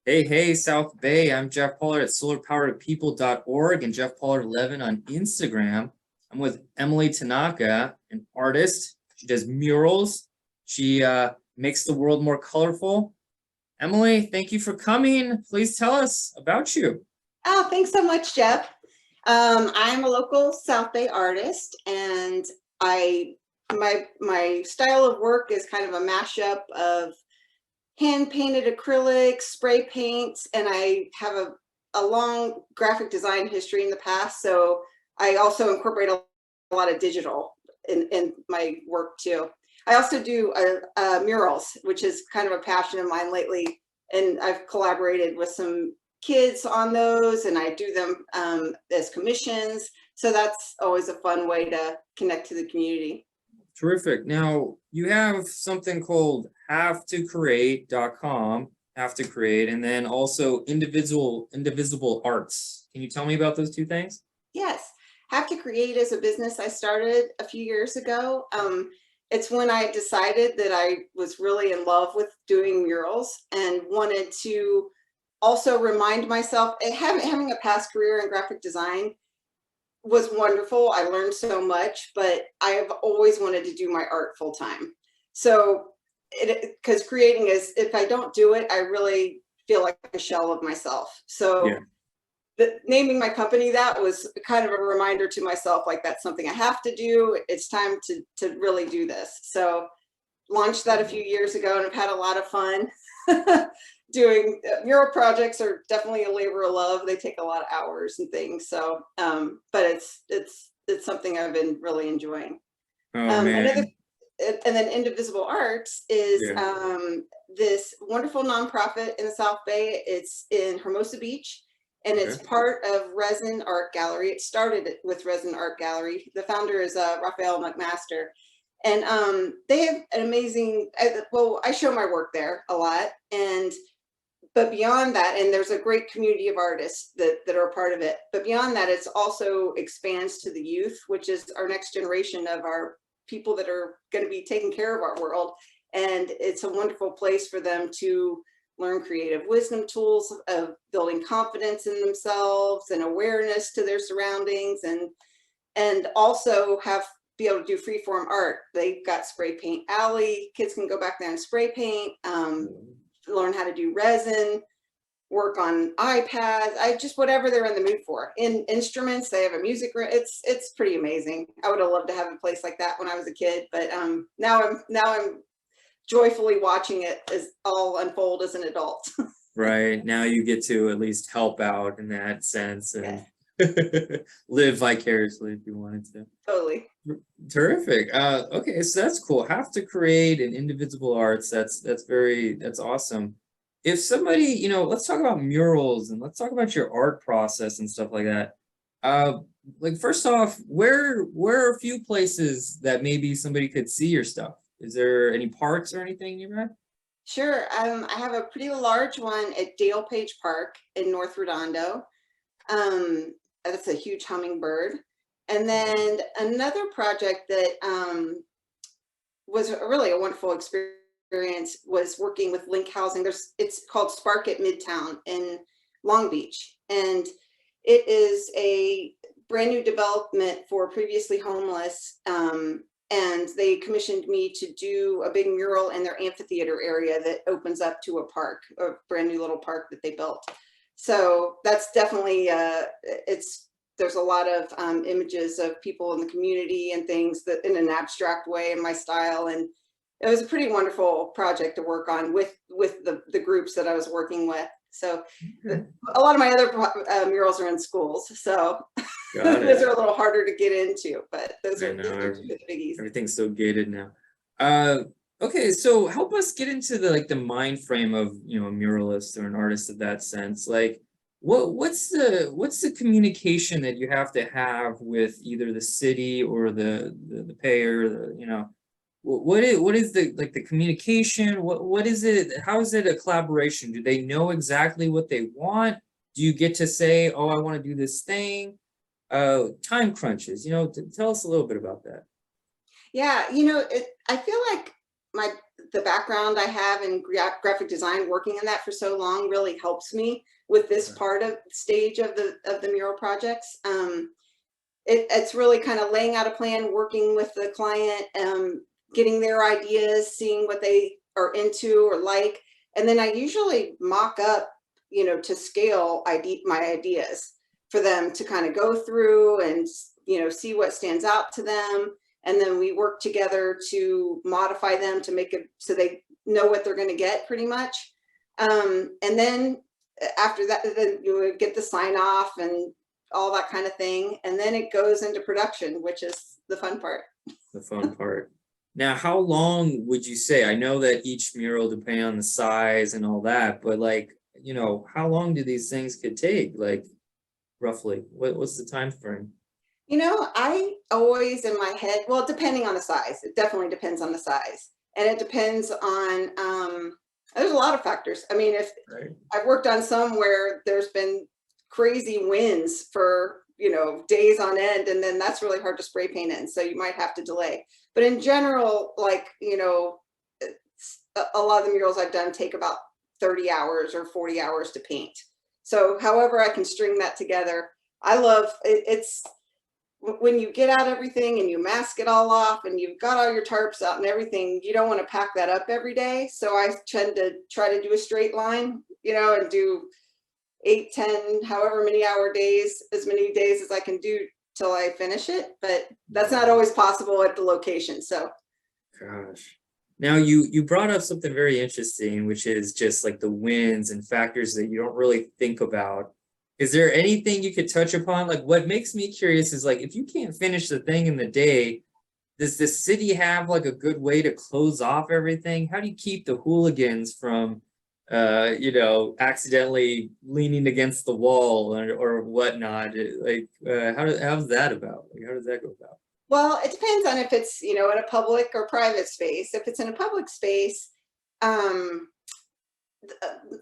Hey, South Bay. I'm Jeff Pollard at solarpoweredpeople.org and Jeff Pollard 11 on Instagram. I'm with Emily Tanaka, an artist. She does murals. She makes the world more colorful. Emily, thank you for coming. Please tell us about you. Oh, thanks so much, Jeff. I'm a local South Bay artist, and my style of work is kind of a mashup of hand painted acrylics, spray paints, and I have a long graphic design history in the past. So I also incorporate a lot of digital in my work too. I also do murals, which is kind of a passion of mine lately. And I've collaborated with some kids on those, and I do them as commissions. So that's always a fun way to connect to the community. Terrific. Now, you have something called have2create.com, have to create, and then also indivisible arts. Can you tell me about those two things? Yes, Have to Create is a business I started a few years ago. It's when I decided that I was really in love with doing murals and wanted to also remind myself, having a past career in graphic design was wonderful. I learned so much, but I have always wanted to do my art full time. So, because creating is, if I don't do it, I really feel like a shell of myself. So, Yeah. Naming my company that was kind of a reminder to myself, like that's something I have to do. It's time to really do this. So, launched that a few years ago, and I've had a lot of fun. Doing mural projects are definitely a labor of love. They take a lot of hours and things. So, but it's something I've been really enjoying. Oh Another, man. and then Indivisible Arts is Yeah. this wonderful nonprofit in the South Bay. It's in Hermosa Beach, and it's Okay. part of Resin Art Gallery. It started with Resin Art Gallery. The founder is Raphael McMaster. And they have an amazing, well, I show my work there a lot. But beyond that, and there's a great community of artists that are a part of it. But beyond that, it's also expands to the youth, which is our next generation of our people that are going to be taking care of our world. And it's a wonderful place for them to learn creative wisdom tools of building confidence in themselves and awareness to their surroundings, and also be able to do free form art. They've got spray paint alley. Kids can go back there and spray paint. Learn how to do resin, work on iPads, whatever they're in the mood for. In instruments, they have a music room. It's pretty amazing. I would have loved to have a place like that when I was a kid, but now I'm joyfully watching it as all unfold as an adult. Right. Now you get to at least help out in that sense and Yes. live vicariously if you wanted to. Totally. Terrific. Okay, so that's cool. Have to create an indivisible arts. That's awesome. If somebody, let's talk about murals and let's talk about your art process and stuff like that. Like first off, where are a few places that maybe somebody could see your stuff? Is there any parks or anything you read? Sure. I have a pretty large one at Dale Page Park in North Redondo. That's a huge hummingbird. And then another project that was really a wonderful experience was working with Link Housing. It's called Spark at Midtown in Long Beach. And it is a brand new development for previously homeless. And they commissioned me to do a big mural in their amphitheater area that opens up to a park, a brand new little park that they built. So that's definitely, there's a lot of images of people in the community and things that in an abstract way in my style. And it was a pretty wonderful project to work on with the groups that I was working with. So a lot of my other murals are in schools. So those are a little harder to get into, but those are the biggies. Everything's so gated now. Okay, so help us get into the mind frame of a muralist or an artist of that sense. Like, what's the communication that you have to have with either the city or the payer? What is the communication? What is it? How is it a collaboration? Do they know exactly what they want? Do you get to say, oh, I want to do this thing? Time crunches, tell us a little bit about that. Yeah, I feel like the background I have in graphic design, working in that for so long, really helps me with this part of stage of the mural projects. It's really kind of laying out a plan, working with the client, getting their ideas, seeing what they are into or like, and then I usually mock up, you know, to scale my ideas for them to kind of go through and, you know, see what stands out to them. And then we work together to modify them to make it so they know what they're going to get pretty much. And then after that, then you would get the sign off and all that kind of thing. And then it goes into production, which is the fun part. The fun part. Now, how long would you say? I know that each mural, depending on the size and all that, but like, you know, how long do these things could take? Like, roughly, what's the time frame? You know, I always in my head, well, depending on the size, it definitely depends on the size. And it depends on, there's a lot of factors. I mean, if Right. I've worked on some where there's been crazy winds for, you know, days on end, and then that's really hard to spray paint in. So you might have to delay. But in general, like, you know, a lot of the murals I've done take about 30 hours or 40 hours to paint. So however I can string that together, I love it. It's when you get out everything and you mask it all off and you've got all your tarps out and everything, you don't want to pack that up every day. So I tend to try to do a straight line, you know, and do 8, 10, however many hour days, as many days as I can do till I finish it. But that's not always possible at the location. So Gosh. Now you brought up something very interesting, which is just like the winds and factors that you don't really think about. Is there anything you could touch upon? Like what makes me curious is like if you can't finish the thing in the day, does the city have like a good way to close off everything? How do you keep the hooligans from you know, accidentally leaning against the wall or whatnot? Like how's that about? Like how does that go about? well, it depends on if it's, you know, in a public or private space. If it's in a public space, um,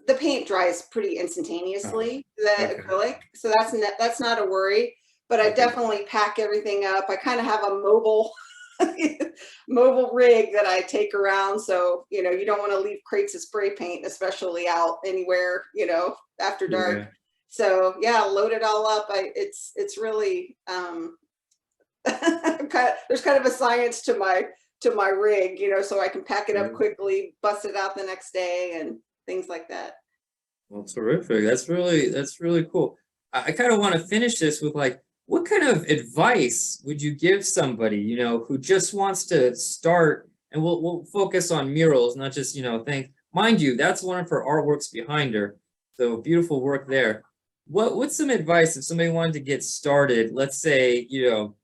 the paint dries pretty Oh, instantaneously, the okay. acrylic. So that's not a worry. But I Okay. definitely pack everything up. I kind of have a mobile mobile rig that I take around. So, you know, you don't want to leave crates of spray paint, especially out anywhere, you know, after dark. Yeah. So yeah, load it all up. It's really there's kind of a science to my rig, you know, so I can pack it up Sure. quickly, bust it out the next day, and things like that. Well, terrific. That's really cool. I kind of want to finish this with like, what kind of advice would you give somebody, you know, who just wants to start, and we'll focus on murals, not just, you know, things. Mind you, that's one of her artworks behind her. So beautiful work there. What's some advice if somebody wanted to get started, let's say, you know,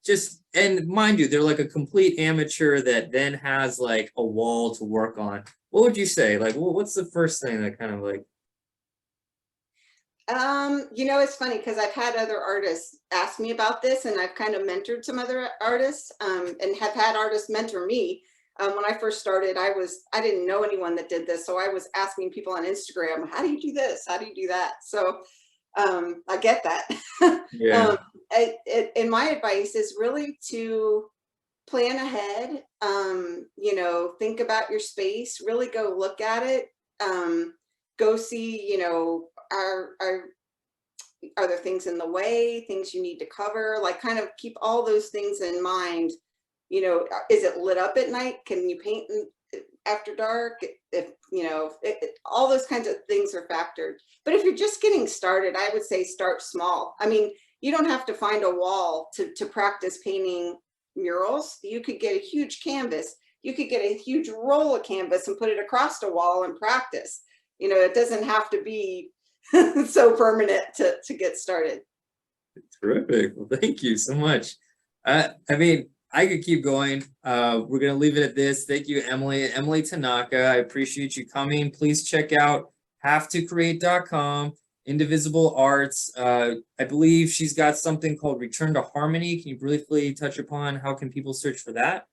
just and mind you, they're like a complete amateur that then has like a wall to work on. What would you say? Like, what's the first thing that kind of like You know, it's funny because I've had other artists ask me about this, and I've kind of mentored some other artists, and have had artists mentor me. When I first started, I didn't know anyone that did this, so I was asking people on Instagram, "How do you do this? How do you do that?" So I get that. yeah, um, and my advice is really to plan ahead. You know, think about your space, really go look at it. Go see, you know, are there things in the way, things you need to cover, like kind of keep all those things in mind. You know, is it lit up at night? Can you paint after dark? If you know, all those kinds of things are factored. But if you're just getting started, I would say start small. I mean, you don't have to find a wall to practice painting murals. You could get a huge canvas. You could get a huge roll of canvas and put it across a wall and practice. You know, it doesn't have to be so permanent to get started. terrific. Well, thank you so much. I mean, I could keep going. We're gonna leave it at this. Thank you, Emily. Emily Tanaka. I appreciate you coming. Please check out havetocreate.com, Indivisible Arts. I believe she's got something called Return to Harmony. Can you briefly touch upon how can people search for that?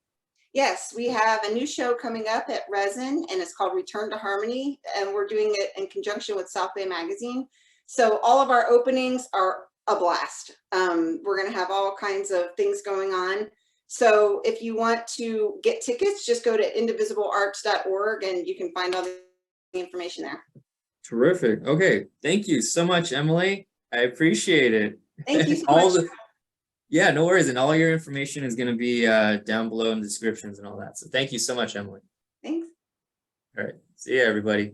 Yes, we have a new show coming up at Resin, and it's called Return to Harmony, and we're doing it in conjunction with South Bay Magazine. So all of our openings are a blast. We're going to have all kinds of things going on. So if you want to get tickets, just go to indivisiblearts.org and you can find all the information there. Terrific. Okay. Thank you so much, Emily. I appreciate it. Thank you so All much. the Yeah, no worries. And all your information is going to be down below in the descriptions and all that. So thank you so much, Emily. Thanks. All right. See ya, everybody.